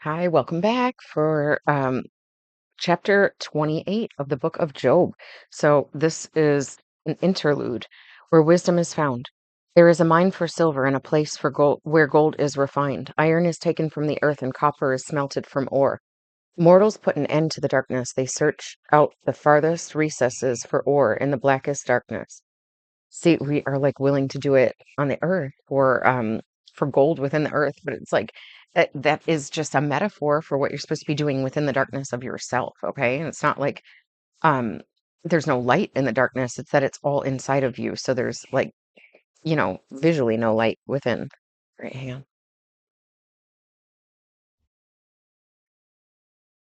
Hi, welcome back for chapter 28 of the book of Job. So, this is an interlude where wisdom is found. There is a mine for silver and a place for gold where gold is refined. Iron is taken from the earth and copper is smelted from ore. Mortals put an end to the darkness. They search out the farthest recesses for ore in the blackest darkness. See, we are like willing to do it on the earth for gold within the earth, but it's like that is just a metaphor for what you're supposed to be doing within the darkness of yourself, okay? And it's not like um there's no light in the darkness, it's that it's all inside of you. So there's like, visually no light within. Right, hang on.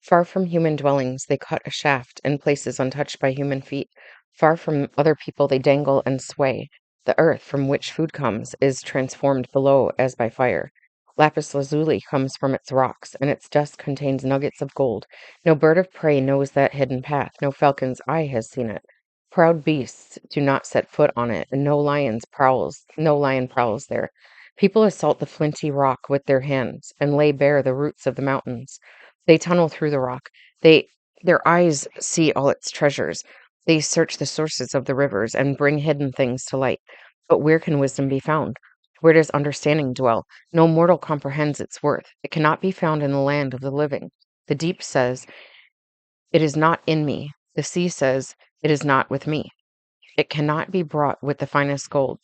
Far from human dwellings, they cut a shaft in places untouched by human feet. Far from other people, they dangle and sway. The earth from which food comes is transformed below as by fire. Lapis lazuli comes from its rocks, and its dust contains nuggets of gold. No bird of prey knows that hidden path. No falcon's eye has seen it. Proud beasts do not set foot on it, and no lion prowls there. People assault the flinty rock with their hands and lay bare the roots of the mountains. They tunnel through the rock. They their eyes see all its treasures. They search the sources of the rivers and bring hidden things to light. But where can wisdom be found? Where does understanding dwell? No mortal comprehends its worth. It cannot be found in the land of the living. The deep says, "It is not in me." The sea says, "It is not with me." It cannot be bought with the finest gold,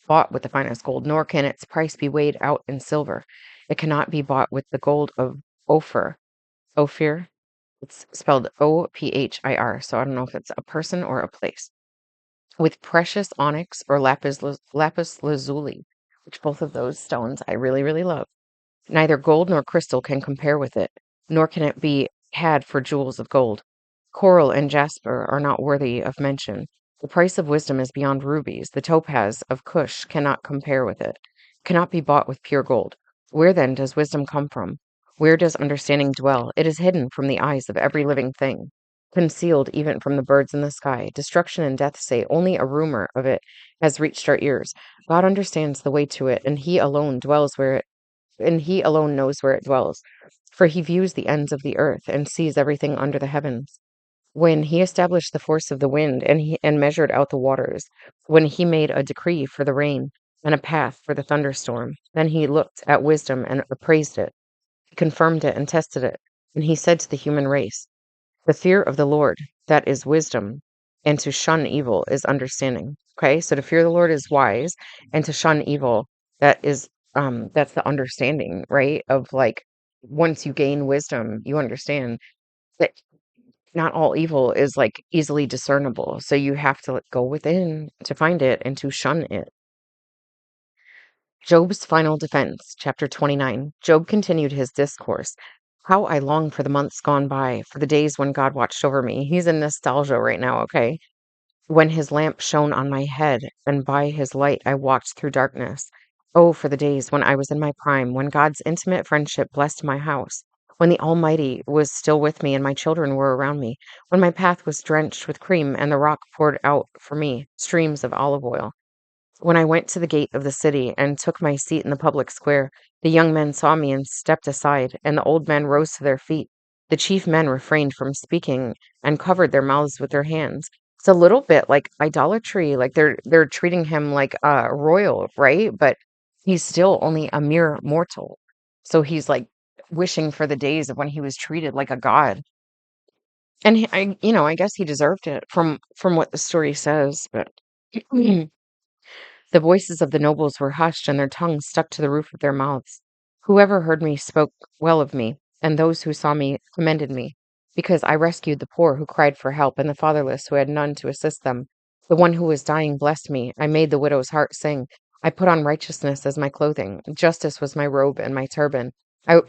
nor can its price be weighed out in silver. It cannot be bought with the gold of Ophir. Ophir? It's spelled Ophir, so I don't know if it's a person or a place. With precious onyx or lapis lazuli, which both of those stones I really, really love. Neither gold nor crystal can compare with it, nor can it be had for jewels of gold. Coral and jasper are not worthy of mention. The price of wisdom is beyond rubies. The topaz of Cush cannot compare with it, cannot be bought with pure gold. Where then does wisdom come from? Where does understanding dwell? It is hidden from the eyes of every living thing, concealed even from the birds in the sky. Destruction and death say only a rumor of it has reached our ears. God understands the way to it, and he alone knows where it dwells, for he views the ends of the earth and sees everything under the heavens. When he established the force of the wind and measured out the waters, when he made a decree for the rain and a path for the thunderstorm, then he looked at wisdom and appraised it. He confirmed it and tested it. And he said to the human race, "The fear of the Lord, that is wisdom, and to shun evil is understanding." Okay, so to fear the Lord is wise, and to shun evil, that's the understanding, right? Of like, once you gain wisdom, you understand that not all evil is like easily discernible. So you have to go within to find it and to shun it. Job's final defense, chapter 29. Job continued his discourse. How I long for the months gone by, for the days when God watched over me. He's in nostalgia right now, okay? When his lamp shone on my head, and by his light I walked through darkness. Oh, for the days when I was in my prime, when God's intimate friendship blessed my house, when the Almighty was still with me and my children were around me, when my path was drenched with cream and the rock poured out for me streams of olive oil. When I went to the gate of the city and took my seat in the public square, the young men saw me and stepped aside, and the old men rose to their feet. The chief men refrained from speaking and covered their mouths with their hands. It's a little bit like idolatry, like they're treating him like royal, right? But he's still only a mere mortal. So he's like wishing for the days of when he was treated like a god. And I guess he deserved it from what the story says, but the voices of the nobles were hushed, and their tongues stuck to the roof of their mouths. Whoever heard me spoke well of me, and those who saw me commended me, because I rescued the poor who cried for help, and the fatherless who had none to assist them. The one who was dying blessed me. I made the widow's heart sing. I put on righteousness as my clothing. Justice was my robe and my turban. I,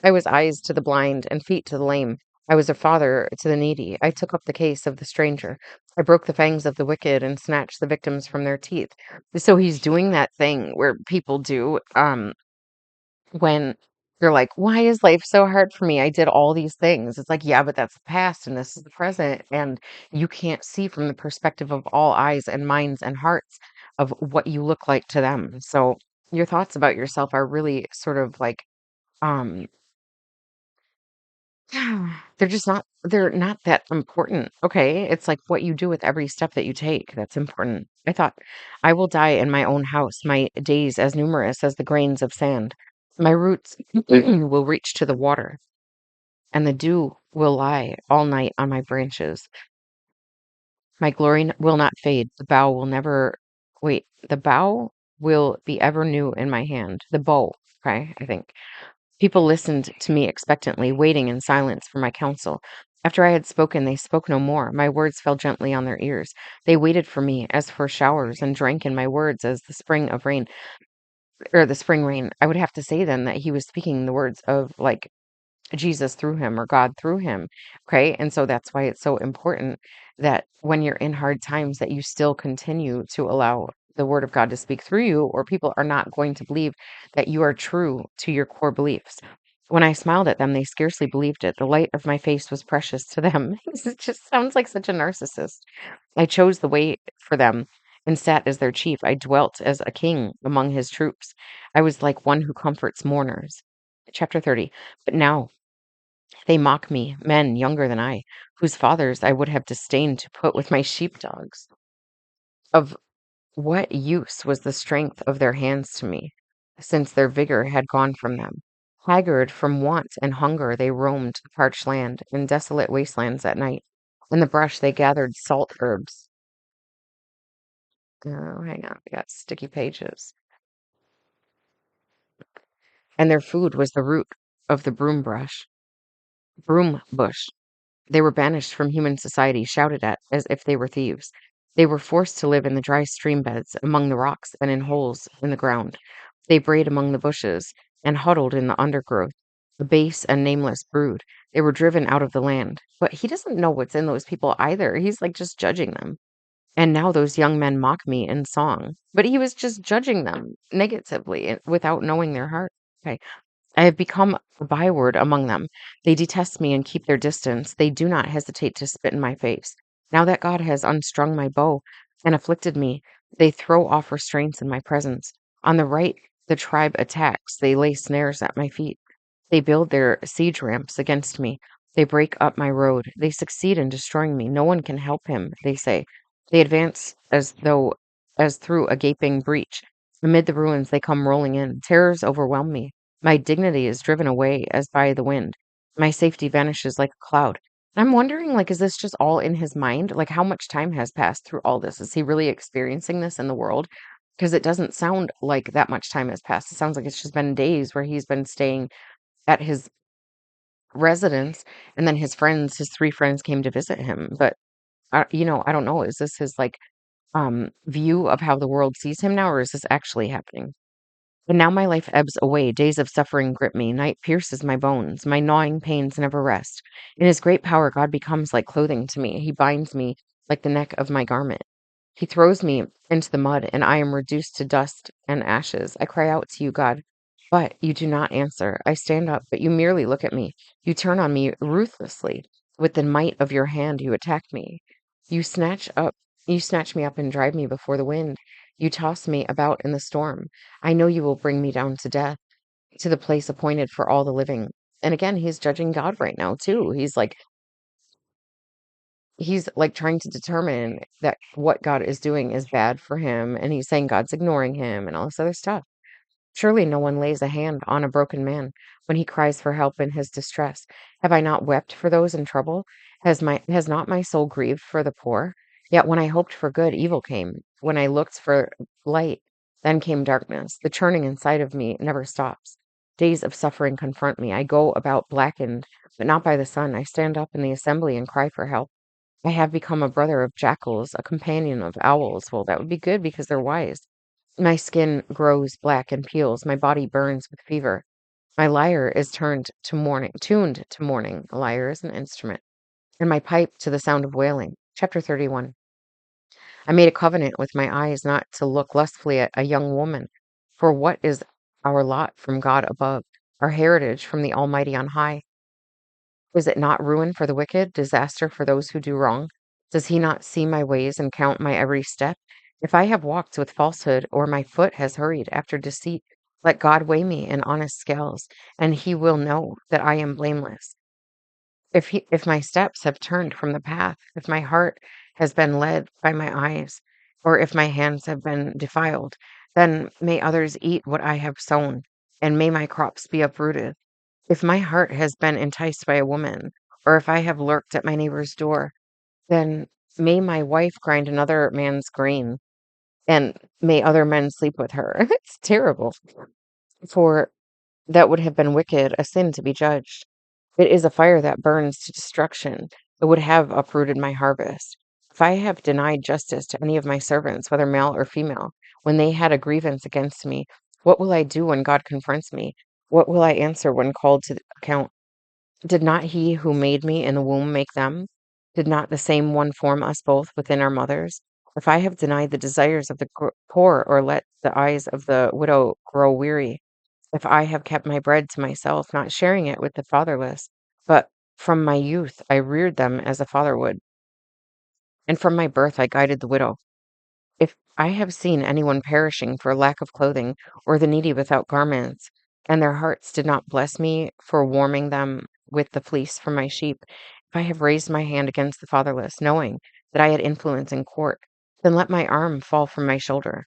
I was eyes to the blind and feet to the lame. I was a father to the needy. I took up the case of the stranger. I broke the fangs of the wicked and snatched the victims from their teeth. So he's doing that thing where people do when they're like, "Why is life so hard for me? I did all these things." It's like, yeah, but that's the past and this is the present, and you can't see from the perspective of all eyes and minds and hearts of what you look like to them. So your thoughts about yourself are really sort of like um they're not that important, okay? It's like what you do with every step that you take that's important. I thought, I will die in my own house, my days as numerous as the grains of sand. My roots will reach to the water, and the dew will lie all night on my branches. My glory will not fade. The bow will be ever new in my hand. The bow, okay, I think. People listened to me expectantly, waiting in silence for my counsel. After I had spoken, they spoke no more. My words fell gently on their ears. They waited for me as for showers, and drank in my words as the spring of rain, or the spring rain. I would have to say then that he was speaking the words of like Jesus through him or God through him. Okay. And so that's why it's so important that when you're in hard times that you still continue to allow the word of God to speak through you, or people are not going to believe that you are true to your core beliefs. When I smiled at them, they scarcely believed it. The light of my face was precious to them. It just sounds like such a narcissist. I chose the way for them and sat as their chief. I dwelt as a king among his troops. I was like one who comforts mourners. Chapter 30. But now they mock me, men younger than I, whose fathers I would have disdained to put with my sheepdogs. Of what use was the strength of their hands to me, since their vigor had gone from them? Haggard from want and hunger, they roamed the parched land in desolate wastelands at night. In the brush, they gathered salt herbs. Oh, hang on, I got sticky pages. And their food was the root of the broom bush. They were banished from human society, shouted at as if they were thieves. They were forced to live in the dry stream beds, among the rocks, and in holes in the ground. They brayed among the bushes and huddled in the undergrowth, a base and nameless brood. They were driven out of the land. But he doesn't know what's in those people either. He's like just judging them. And now those young men mock me in song. But he was just judging them negatively without knowing their heart. Okay. I have become a byword among them. They detest me and keep their distance. They do not hesitate to spit in my face. Now that God has unstrung my bow and afflicted me, they throw off restraints in my presence. On the right, the tribe attacks. They lay snares at my feet. They build their siege ramps against me. They break up my road. They succeed in destroying me. No one can help him, they say. They advance as through a gaping breach. Amid the ruins, they come rolling in. Terrors overwhelm me. My dignity is driven away as by the wind. My safety vanishes like a cloud. I'm wondering, like, is this just all in his mind? Like, how much time has passed through all this? Is he really experiencing this in the world? Because it doesn't sound like that much time has passed. It sounds like it's just been days where he's been staying at his residence, and then his 3 friends came to visit him. But, I don't know. Is this his, like, view of how the world sees him now, or is this actually happening? And now my life ebbs away. Days of suffering grip me. Night pierces my bones. My gnawing pains never rest. In his great power, God becomes like clothing to me. He binds me like the neck of my garment. He throws me into the mud, and I am reduced to dust and ashes. I cry out to you, God, but you do not answer. I stand up, but you merely look at me. You turn on me ruthlessly. With the might of your hand, you attack me. You snatch up, you snatch me up and drive me before the wind. You toss me about in the storm. I know you will bring me down to death, to the place appointed for all the living. And again, he's judging God right now, too. He's like trying to determine that what God is doing is bad for him, and he's saying God's ignoring him and all this other stuff. Surely no one lays a hand on a broken man when he cries for help in his distress. Have I not wept for those in trouble? Has not my soul grieved for the poor? Yet when I hoped for good, evil came. When I looked for light, then came darkness. The churning inside of me never stops. Days of suffering confront me. I go about blackened, but not by the sun. I stand up in the assembly and cry for help. I have become a brother of jackals, a companion of owls. Well, that would be good because they're wise. My skin grows black and peels. My body burns with fever. My lyre is tuned to mourning. A lyre is an instrument. And my pipe to the sound of wailing. Chapter 31. I made a covenant with my eyes not to look lustfully at a young woman. For what is our lot from God above, our heritage from the Almighty on high? Is it not ruin for the wicked, disaster for those who do wrong? Does he not see my ways and count my every step? If I have walked with falsehood, or my foot has hurried after deceit, let God weigh me in honest scales, and he will know that I am blameless. If my steps have turned from the path, if my heart has been led by my eyes, or if my hands have been defiled, then may others eat what I have sown, and may my crops be uprooted. If my heart has been enticed by a woman, or if I have lurked at my neighbor's door, then may my wife grind another man's grain, and may other men sleep with her. It's terrible. For that would have been wicked, a sin to be judged. It is a fire that burns to destruction. It would have uprooted my harvest. If I have denied justice to any of my servants, whether male or female, when they had a grievance against me, what will I do when God confronts me? What will I answer when called to account? Did not he who made me in the womb make them? Did not the same one form us both within our mothers? If I have denied the desires of the poor or let the eyes of the widow grow weary, if I have kept my bread to myself, not sharing it with the fatherless, but from my youth I reared them as a father would, and from my birth I guided the widow. If I have seen anyone perishing for lack of clothing, or the needy without garments, and their hearts did not bless me for warming them with the fleece from my sheep, if I have raised my hand against the fatherless, knowing that I had influence in court, then let my arm fall from my shoulder.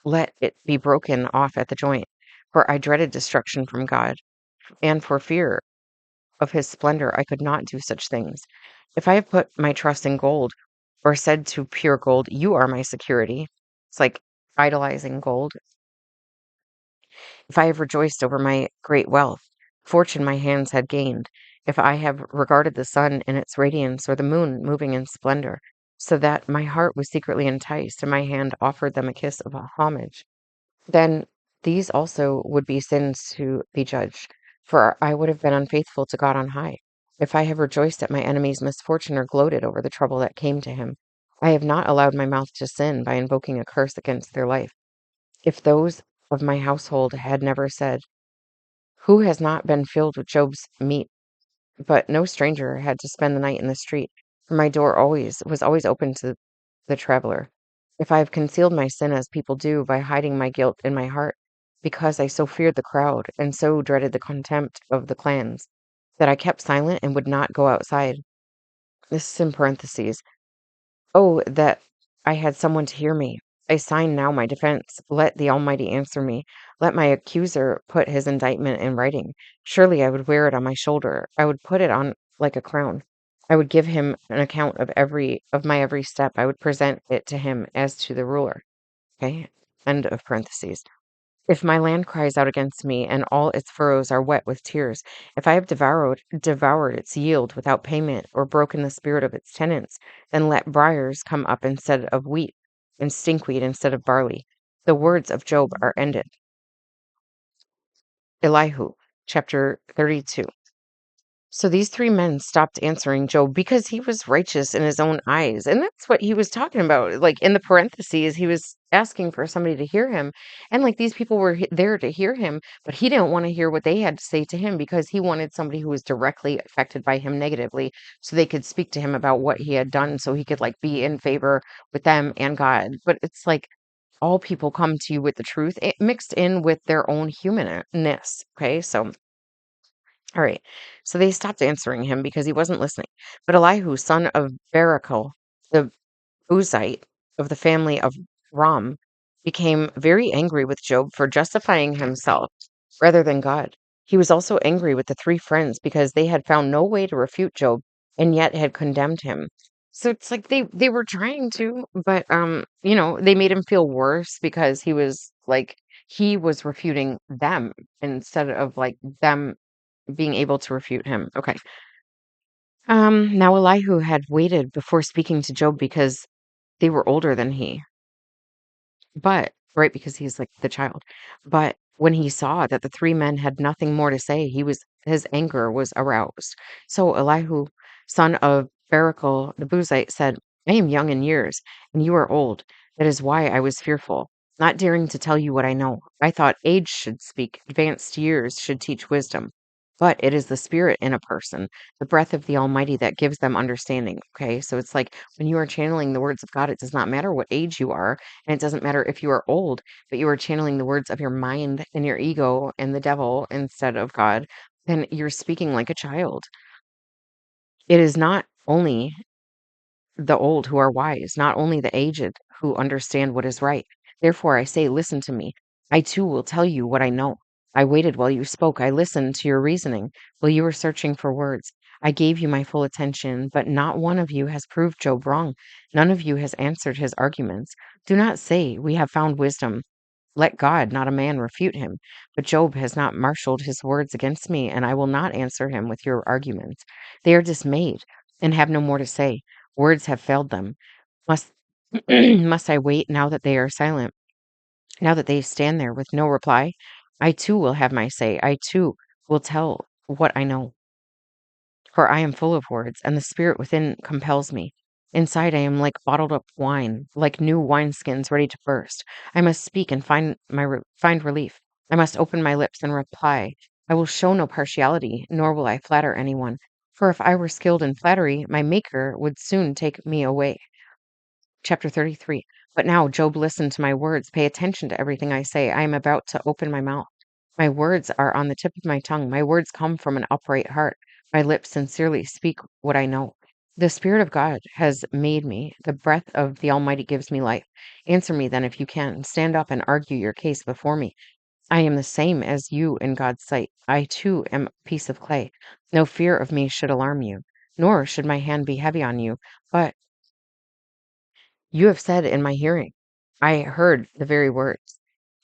Let it be broken off at the joint, for I dreaded destruction from God, and for fear of his splendor I could not do such things. If I have put my trust in gold, or said to pure gold, you are my security, it's like idolizing gold. If I have rejoiced over my great wealth, fortune my hands had gained, if I have regarded the sun in its radiance, or the moon moving in splendor, so that my heart was secretly enticed, and my hand offered them a kiss of homage, then these also would be sins to be judged, for I would have been unfaithful to God on high. If I have rejoiced at my enemy's misfortune or gloated over the trouble that came to him, I have not allowed my mouth to sin by invoking a curse against their life. If those of my household had never said, who has not been filled with Job's meat? But no stranger had to spend the night in the street, for my door always was always open to the traveler. If I have concealed my sin as people do by hiding my guilt in my heart, because I so feared the crowd and so dreaded the contempt of the clans, that I kept silent and would not go outside. This is in parentheses. Oh, that I had someone to hear me. I sign now my defense. Let the Almighty answer me. Let my accuser put his indictment in writing. Surely I would wear it on my shoulder. I would put it on like a crown. I would give him an account of my every step. I would present it to him as to the ruler. Okay. End of parentheses. If my land cries out against me, and all its furrows are wet with tears, if I have devoured its yield without payment, or broken the spirit of its tenants, then let briars come up instead of wheat, and stinkweed instead of barley. The words of Job are ended. Elihu, chapter 32. So these three men stopped answering Job because he was righteous in his own eyes. And that's what he was talking about. Like in the parentheses, he was asking for somebody to hear him. And like these people were there to hear him, but he didn't want to hear what they had to say to him because he wanted somebody who was directly affected by him negatively so they could speak to him about what he had done so he could like be in favor with them and God. But it's like all people come to you with the truth mixed in with their own humanness. Okay. So all right. So they stopped answering him because he wasn't listening. But Elihu, son of Barachel, the Uzite of the family of Ram, became very angry with Job for justifying himself rather than God. He was also angry with the three friends because they had found no way to refute Job and yet had condemned him. So it's like they were trying to, but they made him feel worse because he was refuting them instead of like them being able to refute him. Okay. Now Elihu had waited before speaking to Job because they were older than he. But, right, because he's like the child. But when he saw that the three men had nothing more to say, his anger was aroused. So Elihu, son of Barachel the Buzite, said, I am young in years, and you are old. That is why I was fearful, not daring to tell you what I know. I thought age should speak, advanced years should teach wisdom. But it is the spirit in a person, the breath of the Almighty that gives them understanding. Okay, so it's like when you are channeling the words of God, it does not matter what age you are, and it doesn't matter if you are old, but you are channeling the words of your mind and your ego and the devil instead of God, then you're speaking like a child. It is not only the old who are wise, not only the aged who understand what is right. Therefore I say, listen to me. I too will tell you what I know. I waited while you spoke. I listened to your reasoning while you were searching for words. I gave you my full attention, but not one of you has proved Job wrong. None of you has answered his arguments. Do not say, we have found wisdom. Let God, not a man, refute him. But Job has not marshaled his words against me, and I will not answer him with your arguments. They are dismayed and have no more to say. Words have failed them. Must must I wait now that they are silent, now that they stand there with no reply? I too will have my say. I too will tell what I know. For I am full of words, and the spirit within compels me. Inside I am like bottled up wine, like new wineskins ready to burst. I must speak and find relief. I must open my lips and reply. I will show no partiality, nor will I flatter anyone. For if I were skilled in flattery, my Maker would soon take me away. Chapter 33. But now, Job, listen to my words. Pay attention to everything I say. I am about to open my mouth. My words are on the tip of my tongue. My words come from an upright heart. My lips sincerely speak what I know. The Spirit of God has made me. The breath of the Almighty gives me life. Answer me then if you can. Stand up and argue your case before me. I am the same as you in God's sight. I too am a piece of clay. No fear of me should alarm you, nor should my hand be heavy on you. But you have said in my hearing, I heard the very words.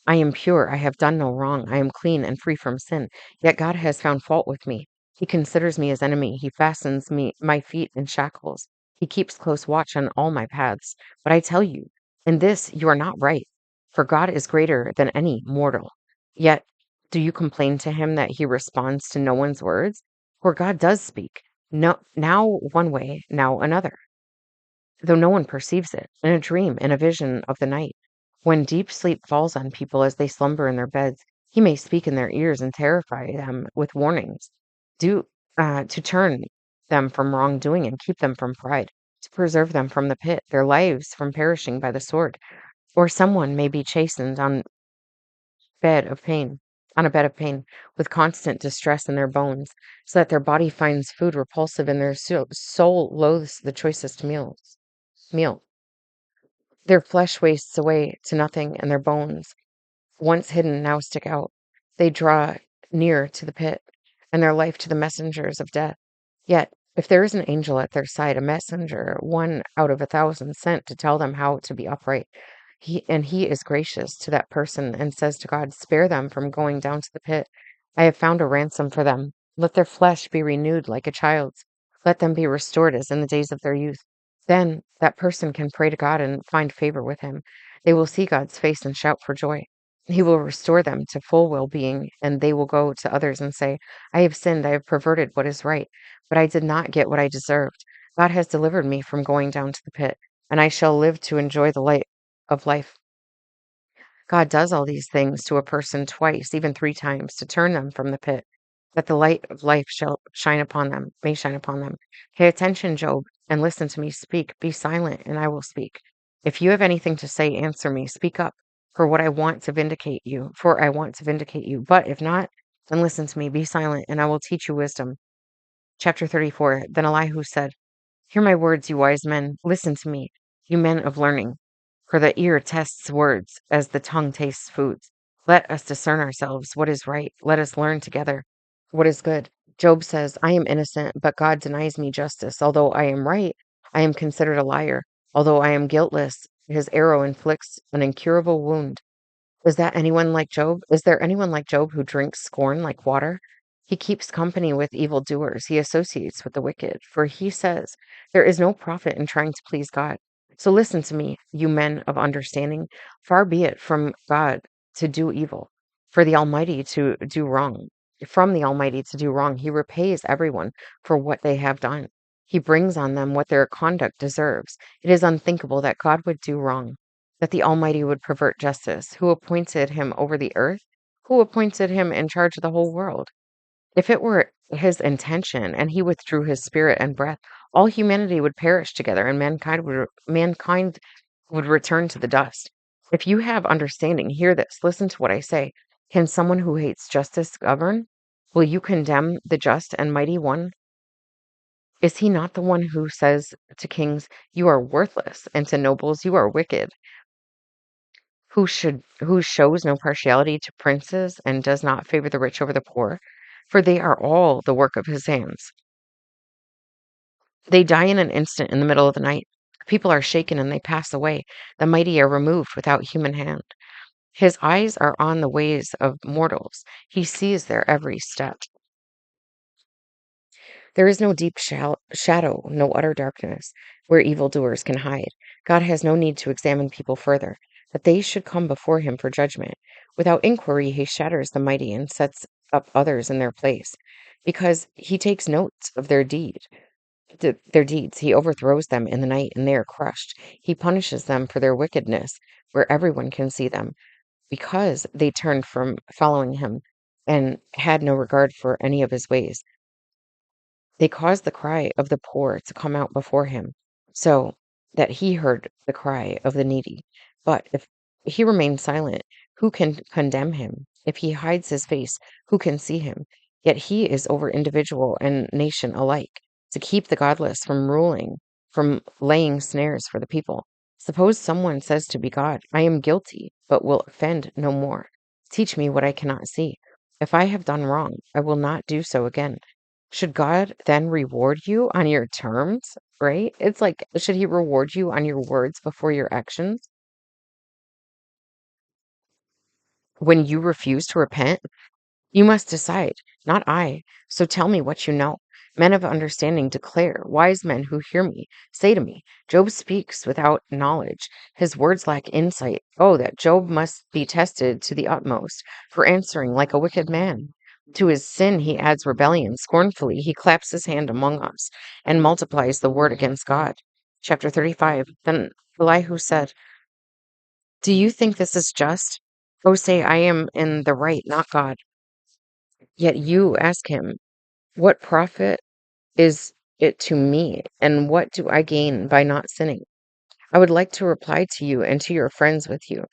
I am pure, I have done no wrong, I am clean and free from sin. Yet God has found fault with me. He considers me his enemy. He fastens me my feet in shackles. He keeps close watch on all my paths. But I tell you, in this you are not right, for God is greater than any mortal. Yet do you complain to him that he responds to no one's words? For God does speak. No, now one way, now another, though no one perceives it, in a dream, in a vision of the night. When deep sleep falls on people as they slumber in their beds, he may speak in their ears and terrify them with warnings, do to turn them from wrongdoing and keep them from pride, to preserve them from the pit, their lives from perishing by the sword. Or someone may be chastened bed of pain, on a bed of pain, with constant distress in their bones, so that their body finds food repulsive and their soul loathes the choicest meal. Their flesh wastes away to nothing, and their bones, once hidden, now stick out. They draw near to the pit, and their life to the messengers of death. Yet, if there is an angel at their side, a messenger, one out of 1,000 sent to tell them how to be upright, he is gracious to that person and says to God, spare them from going down to the pit. I have found a ransom for them. Let their flesh be renewed like a child's. Let them be restored as in the days of their youth. Then that person can pray to God and find favor with him. They will see God's face and shout for joy. He will restore them to full well being, and they will go to others and say, I have sinned, I have perverted what is right, but I did not get what I deserved. God has delivered me from going down to the pit, and I shall live to enjoy the light of life. God does all these things to a person twice, even 3 times, to turn them from the pit, that the light of life may shine upon them. Pay attention, Job, and listen to me speak. Be silent, and I will speak. If you have anything to say, answer me. Speak up, for I want to vindicate you. But if not, then listen to me. Be silent, and I will teach you wisdom. Chapter 34. Then Elihu said, hear my words, you wise men. Listen to me, you men of learning. For the ear tests words as the tongue tastes foods. Let us discern ourselves what is right. Let us learn together what is good. Job says, I am innocent, but God denies me justice. Although I am right, I am considered a liar. Although I am guiltless, his arrow inflicts an incurable wound. Is that anyone like Job? Is there anyone like Job who drinks scorn like water? He keeps company with evildoers. He associates with the wicked. For he says, there is no profit in trying to please God. So listen to me, you men of understanding. Far be it from God to do evil, for the Almighty to do wrong. From the Almighty to do wrong, he repays everyone for what they have done. He brings on them what their conduct deserves. It is unthinkable that God would do wrong, that the Almighty would pervert justice. Who appointed him over the earth? Who appointed him in charge of the whole world? If it were his intention and he withdrew his spirit and breath, all humanity would perish together and mankind would return to the dust. If you have understanding, hear this. Listen to what I say. Can someone who hates justice govern? Will you condemn the just and mighty one Is he not the one who says to kings, "You are worthless," and to nobles, "You are wicked," who shows no partiality to princes and does not favor the rich over the poor? For they are all the work of his hands. They die in an instant in the middle of the night. People are shaken and they pass away. The mighty are removed without human hand. His eyes are on the ways of mortals. He sees their every step. There is no deep shadow, no utter darkness, where evildoers can hide. God has no need to examine people further, that they should come before him for judgment. Without inquiry, he shatters the mighty and sets up others in their place. Because he takes notes of their deeds, he overthrows them in the night, and they are crushed. He punishes them for their wickedness, where everyone can see them, because they turned from following him and had no regard for any of his ways. They caused the cry of the poor to come out before him, so that he heard the cry of the needy. But if he remains silent, who can condemn him? If he hides his face, who can see him? Yet he is over individual and nation alike, to keep the godless from ruling, from laying snares for the people. Suppose someone says to be God, "I am guilty," but will offend no more. Teach me what I cannot see. If I have done wrong, I will not do so again. Should God then reward you on your terms, right? It's like, should he reward you on your words before your actions? When you refuse to repent, you must decide, not I. So tell me what you know. Men of understanding declare, wise men who hear me say to me, Job speaks without knowledge. His words lack insight. Oh, that Job must be tested to the utmost for answering like a wicked man. To his sin he adds rebellion. Scornfully he claps his hand among us and multiplies the word against God. Chapter 35. Then Elihu said, Do you think this is just? Oh, say I am in the right, not God. Yet you ask him, What profit is it to me, and what do I gain by not sinning? I would like to reply to you and to your friends with you.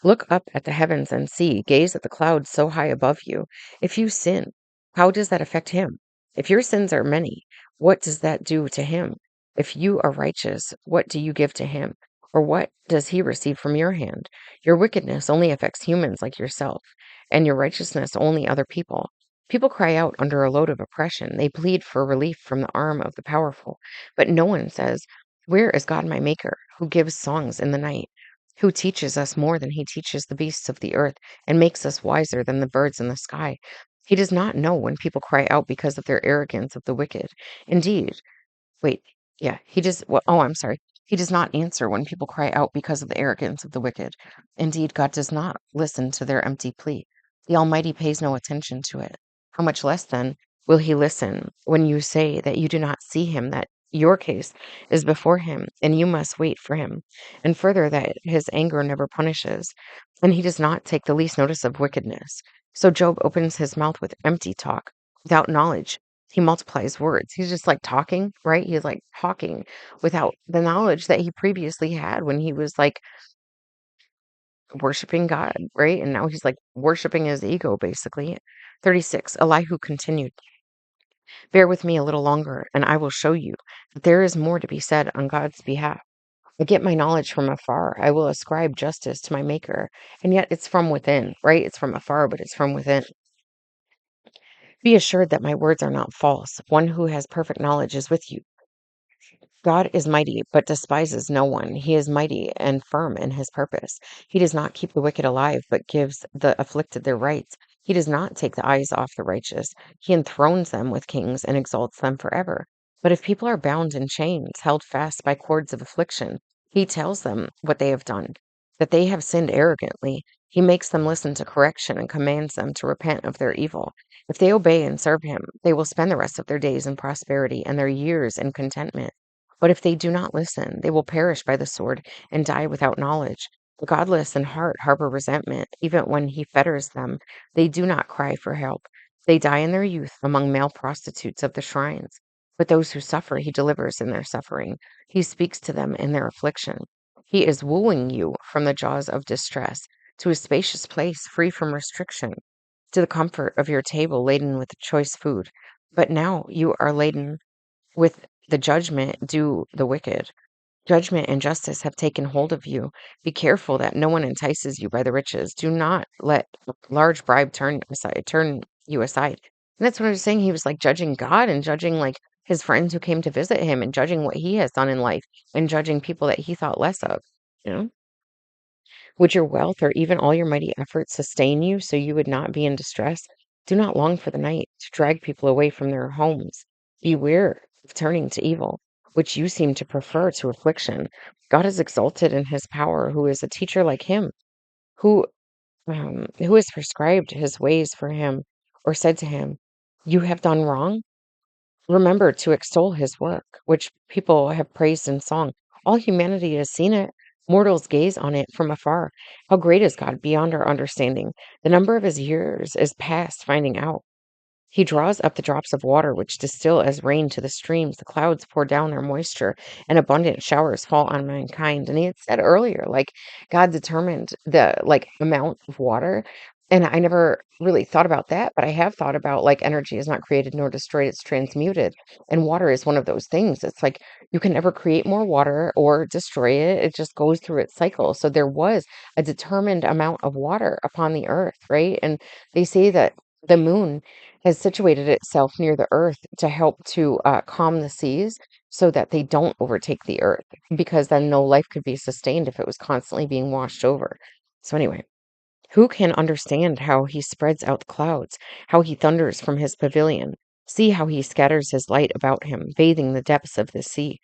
Look up at the heavens and see, gaze at the clouds so high above you. If you sin, how does that affect him? If your sins are many, what does that do to him? If you are righteous, what do you give to him? Or what does he receive from your hand? Your wickedness only affects humans like yourself, and your righteousness only other people. People cry out under a load of oppression. They plead for relief from the arm of the powerful. But no one says, Where is God my Maker, who gives songs in the night, who teaches us more than he teaches the beasts of the earth, and makes us wiser than the birds in the sky? He does not know when people cry out because of their arrogance of the wicked. Indeed, wait, yeah, he does. Well, oh, I'm sorry. He does not answer when people cry out because of the arrogance of the wicked. Indeed, God does not listen to their empty plea. The Almighty pays no attention to it. How much less, then, will he listen when you say that you do not see him, that your case is before him, and you must wait for him? And further, that his anger never punishes, and he does not take the least notice of wickedness. So Job opens his mouth with empty talk, without knowledge. He multiplies words. He's just like talking, right? He's like talking without the knowledge that he previously had when he was like worshiping God, right? And now he's like worshiping his ego, basically. 36. Elihu continued, Bear with me a little longer, and I will show you that there is more to be said on God's behalf. I get my knowledge from afar. I will ascribe justice to my Maker. And yet it's from within, right? It's from afar, but it's from within. Be assured that my words are not false. One who has perfect knowledge is with you. God is mighty, but despises no one. He is mighty and firm in his purpose. He does not keep the wicked alive, but gives the afflicted their rights. He does not take the eyes off the righteous. He enthrones them with kings and exalts them forever. But if people are bound in chains, held fast by cords of affliction, he tells them what they have done, that they have sinned arrogantly. He makes them listen to correction and commands them to repent of their evil. If they obey and serve him, they will spend the rest of their days in prosperity and their years in contentment. But if they do not listen, they will perish by the sword and die without knowledge. The godless in heart harbor resentment. Even when he fetters them, they do not cry for help. They die in their youth among male prostitutes of the shrines. But those who suffer, he delivers in their suffering. He speaks to them in their affliction. He is wooing you from the jaws of distress to a spacious place free from restriction, to the comfort of your table laden with choice food. But now you are laden with the judgment do the wicked. Judgment and justice have taken hold of you. Be careful that no one entices you by the riches. Do not let a large bribe turn you aside. And that's what I was saying. He was like judging God and judging like his friends who came to visit him and judging what he has done in life and judging people that he thought less of. You know, would your wealth or even all your mighty efforts sustain you so you would not be in distress? Do not long for the night to drag people away from their homes. Beware of turning to evil, which you seem to prefer to affliction. God is exalted in his power, who is a teacher like him, who who has prescribed his ways for him, or said to him, "You have done wrong." Remember to extol his work, which people have praised in song. All humanity has seen it. Mortals gaze on it from afar. How great is God beyond our understanding! The number of his years is past finding out. He draws up the drops of water which distill as rain to the streams. The clouds pour down their moisture, and abundant showers fall on mankind. And he had said earlier, like God determined the like amount of water. And I never really thought about that, but I have thought about like energy is not created nor destroyed, it's transmuted. And water is one of those things. It's like you can never create more water or destroy it. It just goes through its cycle. So there was a determined amount of water upon the earth, right? And they say that the moon has situated itself near the earth to help to calm the seas so that they don't overtake the earth, because then no life could be sustained if it was constantly being washed over. So, anyway, who can understand how he spreads out the clouds, how he thunders from his pavilion? See how he scatters his light about him, bathing the depths of the sea.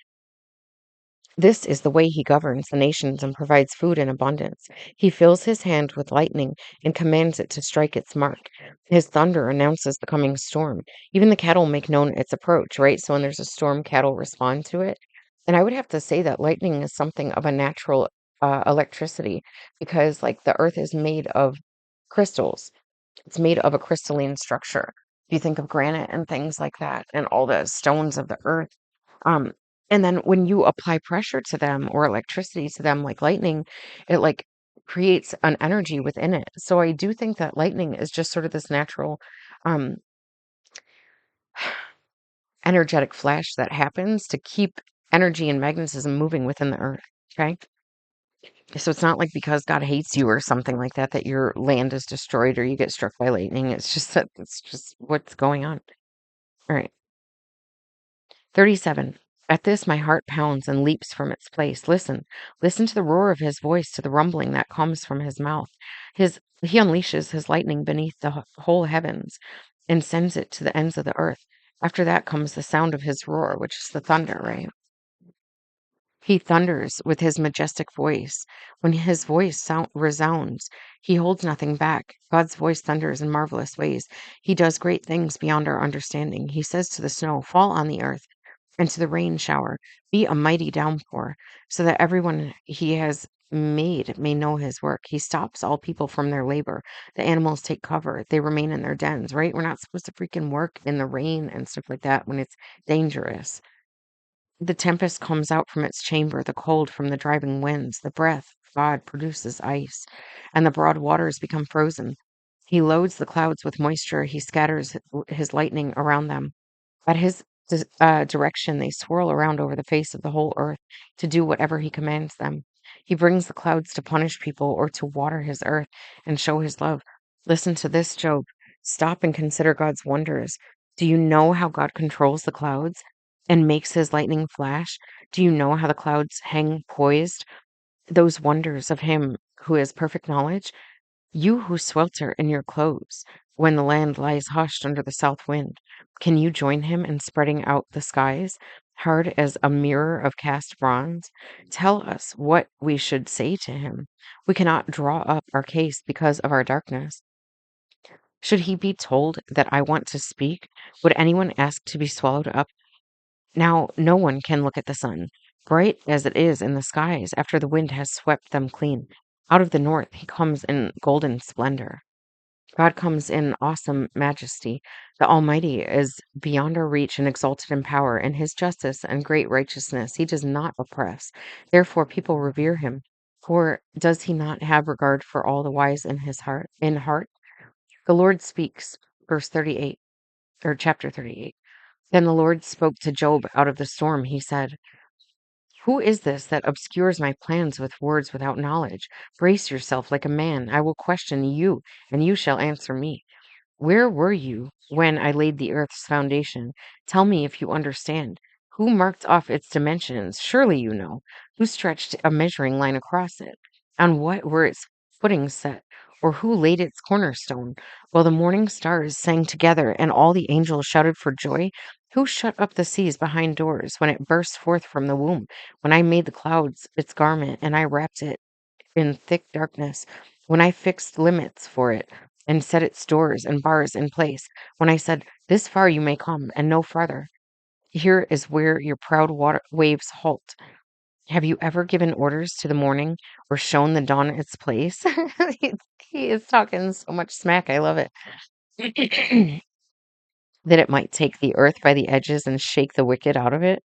This is the way he governs the nations and provides food in abundance. He fills his hand with lightning and commands it to strike its mark. His thunder announces the coming storm. Even the cattle make known its approach, right? So when there's a storm, cattle respond to it. And I would have to say that lightning is something of a natural electricity, because, like, the earth is made of crystals. It's made of a crystalline structure. If you think of granite and things like that, and all the stones of the earth, um, and then when you apply pressure to them or electricity to them, like lightning, it like creates an energy within it. So I do think that lightning is just sort of this natural um energetic flash that happens to keep energy and magnetism moving within the earth. Okay. So it's not like because God hates you or something like that that your land is destroyed or you get struck by lightning. It's just that it's just what's going on. All right. 37. At this, my heart pounds and leaps from its place. Listen, listen to the roar of his voice, to the rumbling that comes from his mouth. He unleashes his lightning beneath the whole heavens and sends it to the ends of the earth. After that comes the sound of his roar, which is the thunder, right? He thunders with his majestic voice. When his voice resounds, he holds nothing back. God's voice thunders in marvelous ways. He does great things beyond our understanding. He says to the snow, "Fall on the earth," and to the rain shower, "Be a mighty downpour," so that everyone he has made may know his work. He stops all people from their labor. The animals take cover. They remain in their dens, right? We're not supposed to freaking work in the rain and stuff like that when it's dangerous. The tempest comes out from its chamber, the cold from the driving winds, the breath of God produces ice, and the broad waters become frozen. He loads the clouds with moisture, he scatters his lightning around them. At his direction, they swirl around over the face of the whole earth to do whatever he commands them. He brings the clouds to punish people or to water his earth and show his love. Listen to this, Job. Stop and consider God's wonders. Do you know how God controls the clouds and makes his lightning flash? Do you know how the clouds hang poised? Those wonders of him who has perfect knowledge? You who swelter in your clothes when the land lies hushed under the south wind, can you join him in spreading out the skies, hard as a mirror of cast bronze? Tell us what we should say to him. We cannot draw up our case because of our darkness. Should he be told that I want to speak? Would anyone ask to be swallowed up? Now, no one can look at the sun, bright as it is in the skies after the wind has swept them clean. Out of the north he comes in golden splendor. God comes in awesome majesty. The Almighty is beyond our reach and exalted in power. In his justice and great righteousness, he does not oppress. Therefore, people revere him. For does he not have regard for all the wise in his heart? In heart, the Lord speaks. Verse 38, or chapter 38. Then the Lord spoke to Job out of the storm. He said, "Who is this that obscures my plans with words without knowledge? Brace yourself like a man. I will question you, and you shall answer me. Where were you when I laid the earth's foundation? Tell me if you understand. Who marked off its dimensions? Surely you know. Who stretched a measuring line across it? On what were its footings set? Or who laid its cornerstone? While the morning stars sang together and all the angels shouted for joy? Who shut up the seas behind doors when it burst forth from the womb? When I made the clouds its garment and I wrapped it in thick darkness, when I fixed limits for it and set its doors and bars in place, when I said, "This far you may come and no farther. Here is where your proud water waves halt." Have you ever given orders to the morning or shown the dawn its place? He is talking so much smack. I love it. That it might take the earth by the edges and shake the wicked out of it?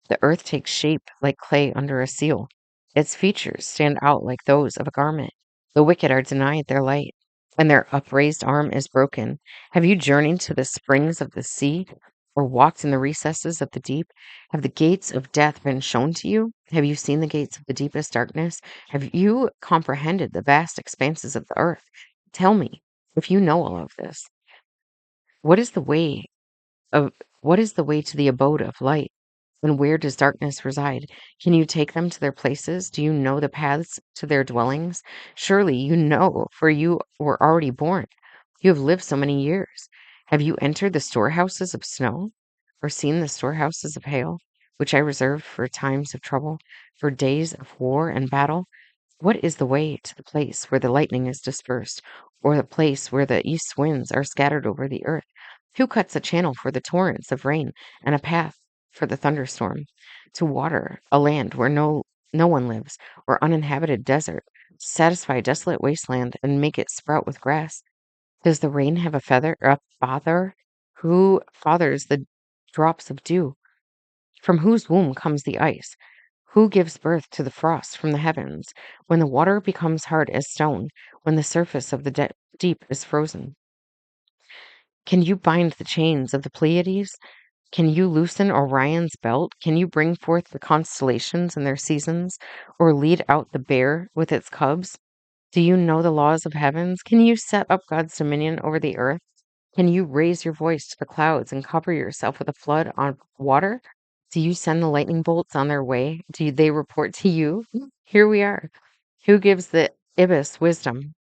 The earth takes shape like clay under a seal. Its features stand out like those of a garment. The wicked are denied their light, and their upraised arm is broken. Have you journeyed to the springs of the sea, or walked in the recesses of the deep? Have the gates of death been shown to you? Have you seen the gates of the deepest darkness? Have you comprehended the vast expanses of the earth? Tell me, if you know all of this, what is the way of what is the way to the abode of light? And where does darkness reside? Can you take them to their places? Do you know the paths to their dwellings? Surely you know, for you were already born. You have lived so many years. Have you entered the storehouses of snow, or seen the storehouses of hail, which I reserved for times of trouble, for days of war and battle? What is the way to the place where the lightning is dispersed, or the place where the east winds are scattered over the earth? Who cuts a channel for the torrents of rain and a path for the thunderstorm, to water a land where no one lives, or uninhabited desert, to satisfy a desolate wasteland and make it sprout with grass? Does the rain have a father? Who fathers the drops of dew? From whose womb comes the ice? Who gives birth to the frost from the heavens? When the water becomes hard as stone, when the surface of the deep is frozen, can you bind the chains of the Pleiades? Can you loosen Orion's belt? Can you bring forth the constellations in their seasons, or lead out the bear with its cubs? Do you know the laws of heavens? Can you set up God's dominion over the earth? Can you raise your voice to the clouds and cover yourself with a flood on water? Do you send the lightning bolts on their way? Do they report to you? Here we are. Who gives the ibis wisdom,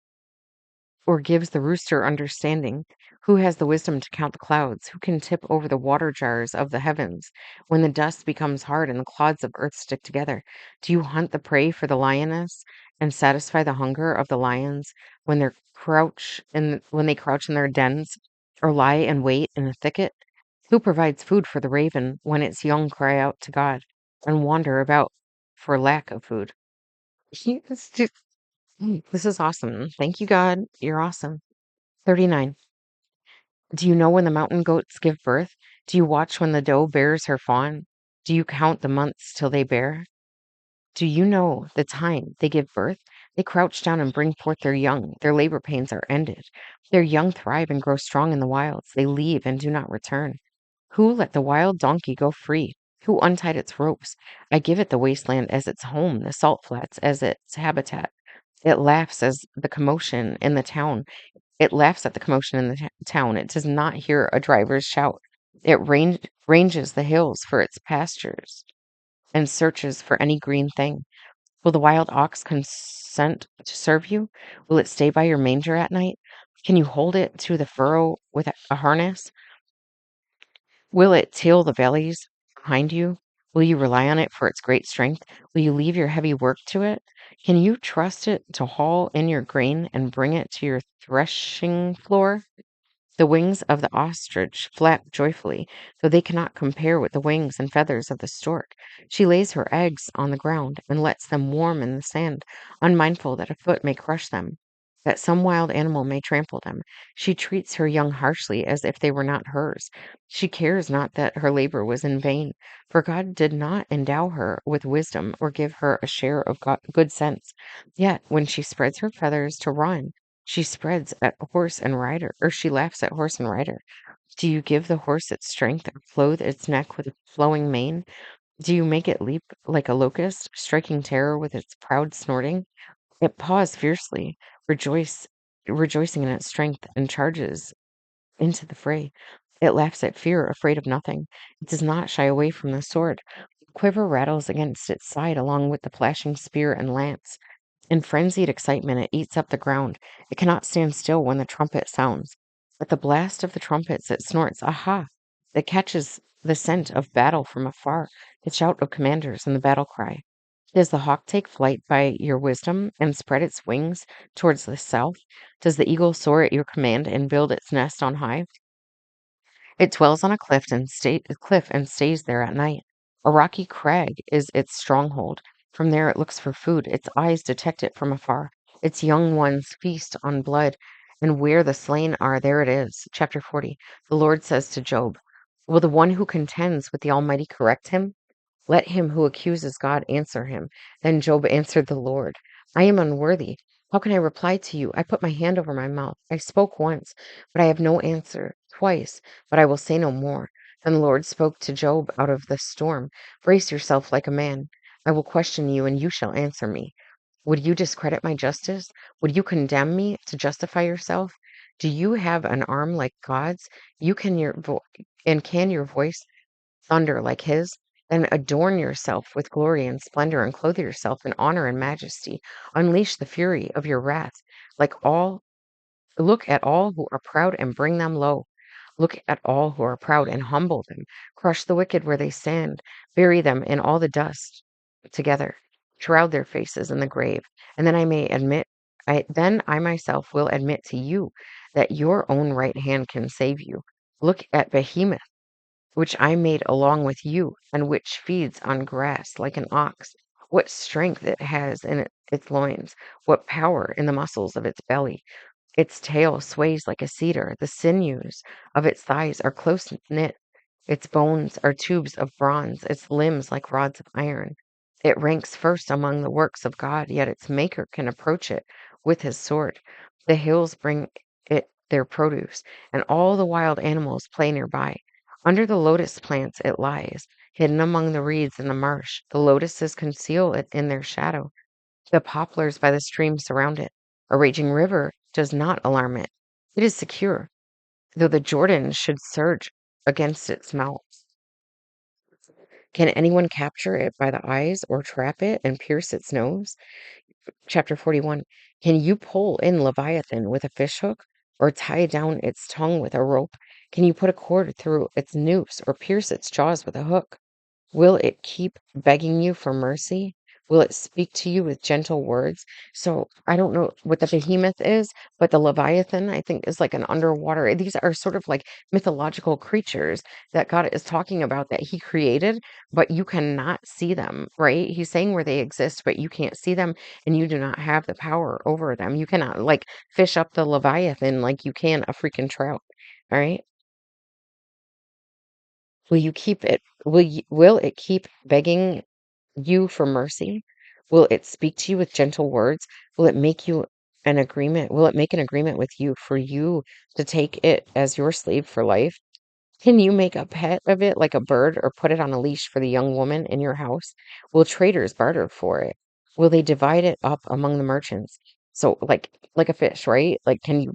or gives the rooster understanding? Who has the wisdom to count the clouds? Who can tip over the water jars of the heavens when the dust becomes hard and the clods of earth stick together? Do you hunt the prey for the lioness and satisfy the hunger of the lions when they crouch in their dens or lie in wait in a thicket? Who provides food for the raven when its young cry out to God and wander about for lack of food? It's just- This is awesome. Thank you, God. You're awesome. 39. Do you know when the mountain goats give birth? Do you watch when the doe bears her fawn? Do you count the months till they bear? Do you know the time they give birth? They crouch down and bring forth their young. Their labor pains are ended. Their young thrive and grow strong in the wilds. They leave and do not return. Who let the wild donkey go free? Who untied its ropes? I give it the wasteland as its home, the salt flats as its habitat. It laughs as the commotion in the town it laughs at the commotion in the town. It does not hear a driver's shout. It ranges the hills for its pastures and searches for any green thing. Will the wild ox consent to serve you? Will it stay by your manger at night? Can you hold it to the furrow with a harness? Will it till the valleys behind you? Will you rely on it for its great strength? Will you leave your heavy work to it? Can you trust it to haul in your grain and bring it to your threshing floor? The wings of the ostrich flap joyfully, though they cannot compare with the wings and feathers of the stork. She lays her eggs on the ground and lets them warm in the sand, unmindful that a foot may crush them, that some wild animal may trample them. She treats her young harshly as if they were not hers. She cares not that her labor was in vain, for God did not endow her with wisdom or give her a share of good sense. Yet, when she spreads her feathers to run, she spreads at horse and rider, or she laughs at horse and rider. Do you give the horse its strength or clothe its neck with a flowing mane? Do you make it leap like a locust, striking terror with its proud snorting? It paws fiercely, rejoice, rejoicing in its strength, and charges into the fray. It laughs at fear, afraid of nothing. It does not shy away from the sword. The quiver rattles against its side along with the flashing spear and lance. In frenzied excitement, it eats up the ground. It cannot stand still when the trumpet sounds. At the blast of the trumpets, it snorts, aha! It catches the scent of battle from afar, the shout of commanders, and the battle cry. Does the hawk take flight by your wisdom and spread its wings towards the south? Does the eagle soar at your command and build its nest on high? It dwells on a cliff and stays there at night. A rocky crag is its stronghold. From there it looks for food. Its eyes detect it from afar. Its young ones feast on blood, and where the slain are, there it is. Chapter 40. The Lord says to Job, will the one who contends with the Almighty correct him? Let him who accuses God answer him. Then Job answered the Lord, I am unworthy. How can I reply to you? I put my hand over my mouth. I spoke once, but I have no answer. Twice, but I will say no more. Then the Lord spoke to Job out of the storm. Brace yourself like a man. I will question you, and you shall answer me. Would you discredit my justice? Would you condemn me to justify yourself? Do you have an arm like God's? You can your vo- and can your voice thunder like his? Then adorn yourself with glory and splendor, and clothe yourself in honor and majesty. Unleash the fury of your wrath. Like all, look at all who are proud and bring them low. Look at all who are proud and humble them. Crush the wicked where they stand. Bury them in all the dust together. Shroud their faces in the grave. And then I myself will admit to you that your own right hand can save you. Look at Behemoth, which I made along with you, and which feeds on grass like an ox. What strength it has in its loins, what power in the muscles of its belly. Its tail sways like a cedar, the sinews of its thighs are close knit, its bones are tubes of bronze, its limbs like rods of iron. It ranks first among the works of God, yet its maker can approach it with his sword. The hills bring it their produce, and all the wild animals play nearby. Under the lotus plants it lies, hidden among the reeds in the marsh. The lotuses conceal it in their shadow. The poplars by the stream surround it. A raging river does not alarm it. It is secure, though the Jordan should surge against its mouth. Can anyone capture it by the eyes or trap it and pierce its nose? Chapter 41. Can you pull in Leviathan with a fishhook or tie down its tongue with a rope? Can you put a cord through its noose or pierce its jaws with a hook? Will it keep begging you for mercy? Will it speak to you with gentle words? So I don't know what the behemoth is, but the Leviathan, I think, is like an underwater. These are sort of like mythological creatures that God is talking about that He created, but you cannot see them, right? He's saying where they exist, but you can't see them and you do not have the power over them. You cannot like fish up the Leviathan like you can a freaking trout. All right. Will it keep begging you for mercy? Will it speak to you with gentle words? Will it make you an agreement? Will it make an agreement with you for you to take it as your slave for life? Can you make a pet of it like a bird or put it on a leash for the young woman in your house? Will traders barter for it? Will they divide it up among the merchants? So like a fish, right? Like can you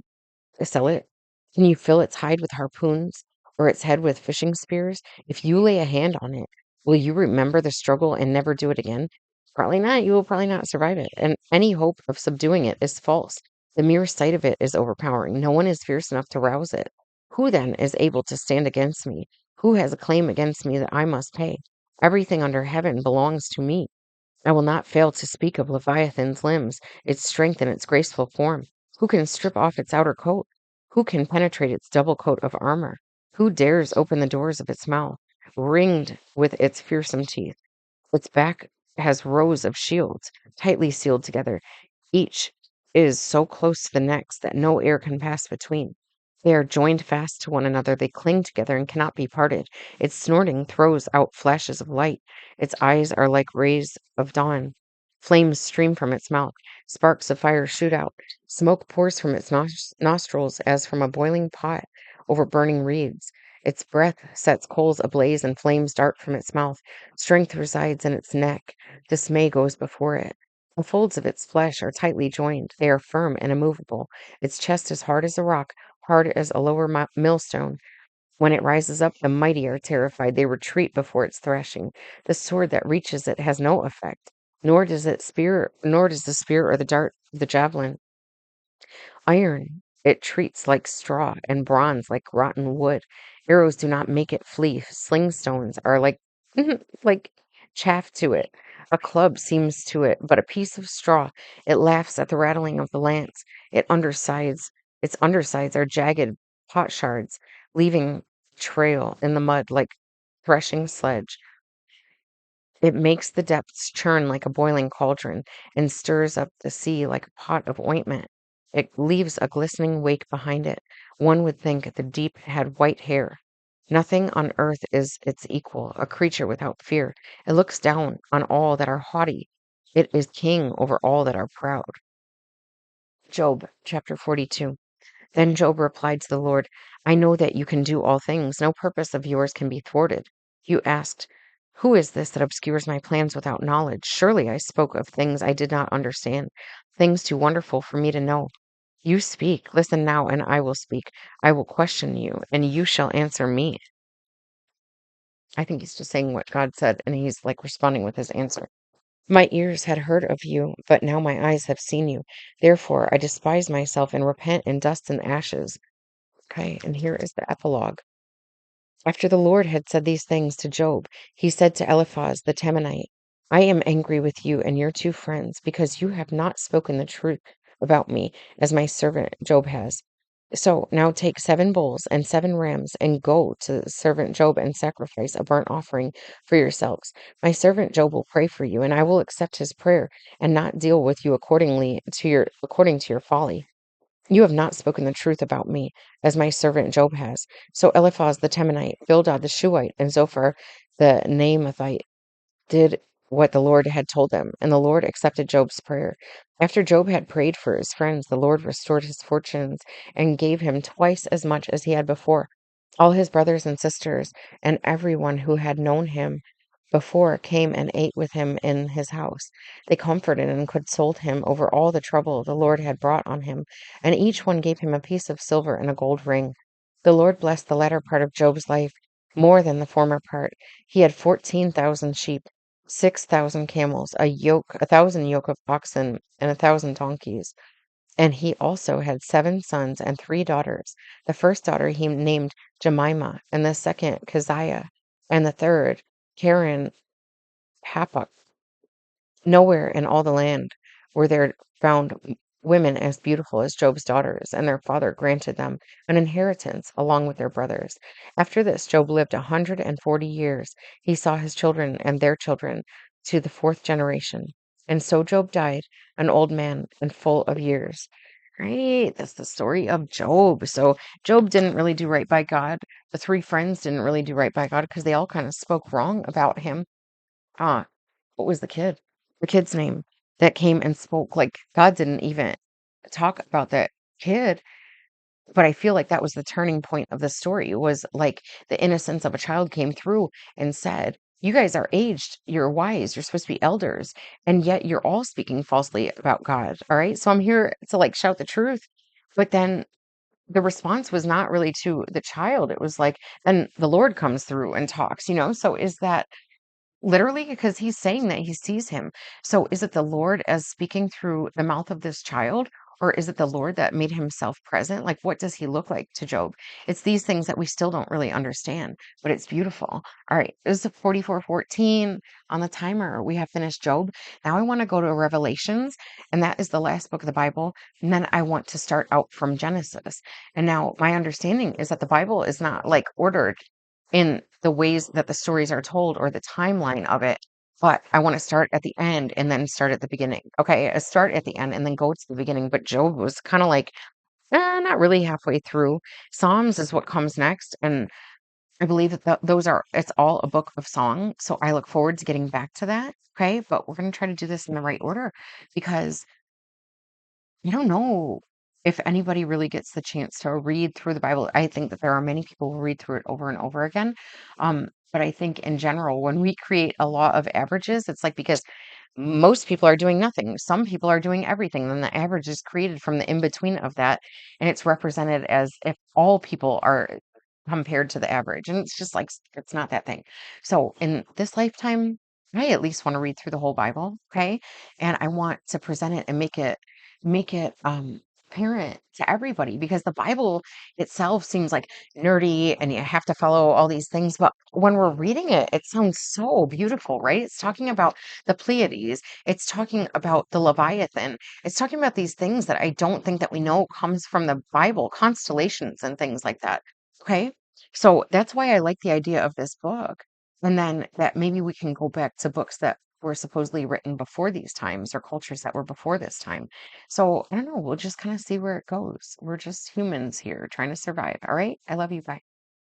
sell it? Can you fill its hide with harpoons or its head with fishing spears? If you lay a hand on it, will you remember the struggle and never do it again? Probably not. You will probably not survive it. And any hope of subduing it is false. The mere sight of it is overpowering. No one is fierce enough to rouse it. Who then is able to stand against me? Who has a claim against me that I must pay? Everything under heaven belongs to me. I will not fail to speak of Leviathan's limbs, its strength and its graceful form. Who can strip off its outer coat? Who can penetrate its double coat of armor? Who dares open the doors of its mouth, ringed with its fearsome teeth? Its back has rows of shields, tightly sealed together. Each is so close to the next that no air can pass between. They are joined fast to one another. They cling together and cannot be parted. Its snorting throws out flashes of light. Its eyes are like rays of dawn. Flames stream from its mouth. Sparks of fire shoot out. Smoke pours from its nostrils as from a boiling pot. over burning reeds. Its breath sets coals ablaze and flames dart from its mouth. Strength resides in its neck. Dismay goes before it. The folds of its flesh are tightly joined. They are firm and immovable. Its chest is hard as a rock, hard as a lower millstone. When it rises up, the mighty are terrified. They retreat before its thrashing. The sword that reaches it has no effect, nor does the spear or the dart of the javelin. Iron it treats like straw, and bronze like rotten wood. Arrows do not make it flee. Sling stones are like like chaff to it. A club seems to it but a piece of straw. It laughs at the rattling of the lance. Its undersides are jagged pot shards, leaving trail in the mud like threshing sledge. It makes the depths churn like a boiling cauldron, and stirs up the sea like a pot of ointment. It leaves a glistening wake behind it. One would think the deep had white hair. Nothing on earth is its equal, a creature without fear. It looks down on all that are haughty. It is king over all that are proud. Job chapter 42. Then Job replied to the Lord, I know that you can do all things. No purpose of yours can be thwarted. You asked, who is this that obscures my plans without knowledge? Surely I spoke of things I did not understand, things too wonderful for me to know. You speak. Listen now, and I will speak. I will question you, and you shall answer me. I think he's just saying what God said, and he's like responding with his answer. My ears had heard of you, but now my eyes have seen you. Therefore I despise myself and repent in dust and ashes. Okay, and here is the epilogue. After the Lord had said these things to Job, he said to Eliphaz the Temanite, I am angry with you and your two friends, because you have not spoken the truth about me, as my servant Job has. So now take 7 bulls and 7 rams, and go to the servant Job and sacrifice a burnt offering for yourselves. My servant Job will pray for you, and I will accept his prayer, and not deal with you according to your folly. You have not spoken the truth about me, as my servant Job has. So Eliphaz the Temanite, Bildad the Shuhite, and Zophar the Naamathite did what the Lord had told them, and the Lord accepted Job's prayer. After Job had prayed for his friends, the Lord restored his fortunes and gave him twice as much as he had before. All his brothers and sisters and everyone who had known him before came and ate with him in his house. They comforted and consoled him over all the trouble the Lord had brought on him, and each one gave him a piece of silver and a gold ring. The Lord blessed the latter part of Job's life more than the former part. He had 14,000 sheep, 6,000 camels, 1,000 yoke of oxen, and 1,000 donkeys. And he also had 7 sons and 3 daughters. The first daughter he named Jemimah, and the second Keziah, and the third Karen Happuch. Nowhere in all the land were there found women as beautiful as Job's daughters, and their father granted them an inheritance along with their brothers. After this, Job lived 140 years. He saw his children and their children to the 4th generation. And so Job died, an old man and full of years. Right, that's the story of Job. So Job didn't really do right by God. The 3 friends didn't really do right by God because they all kind of spoke wrong about him. Ah, what was the kid? The kid's name that came and spoke, like, God didn't even talk about that kid, but I feel like that was the turning point of the story. It was like the innocence of a child came through and said, "You guys are aged, you're wise, you're supposed to be elders, and yet you're all speaking falsely about God." All right. So I'm here to like shout the truth. But then the response was not really to the child. It was like, then the Lord comes through and talks. So is that literally, because he's saying that he sees him. So is it the Lord as speaking through the mouth of this child? Or is it the Lord that made himself present? Like, what does he look like to Job? It's these things that we still don't really understand, but it's beautiful. All right, this is 44:14 on the timer. We have finished Job. Now I want to go to Revelations, and that is the last book of the Bible. And then I want to start out from Genesis. And now my understanding is that the Bible is not like ordered in the ways that the stories are told or the timeline of it. But I want to start at the end and then start at the beginning. Okay, start at the end and then go to the beginning. But Job was kind of like, not really halfway through. Psalms is what comes next. And I believe that it's all a book of song. So I look forward to getting back to that. Okay, but we're going to try to do this in the right order because I don't know if anybody really gets the chance to read through the Bible, I think that there are many people who read through it over and over again. But I think in general, when we create a law of averages, it's like because most people are doing nothing. Some people are doing everything. Then the average is created from the in between of that, and it's represented as if all people are compared to the average. And it's just like it's not that thing. So in this lifetime, I at least want to read through the whole Bible, okay? And I want to present it and make it apparent to everybody because the Bible itself seems like nerdy and you have to follow all these things. But when we're reading it, it sounds so beautiful, right? It's talking about the Pleiades. It's talking about the Leviathan. It's talking about these things that I don't think that we know comes from the Bible, constellations and things like that. Okay. So that's why I like the idea of this book. And then that maybe we can go back to books that were supposedly written before these times or cultures that were before this time. So I don't know. We'll just kind of see where it goes. We're just humans here trying to survive. All right. I love you. Bye.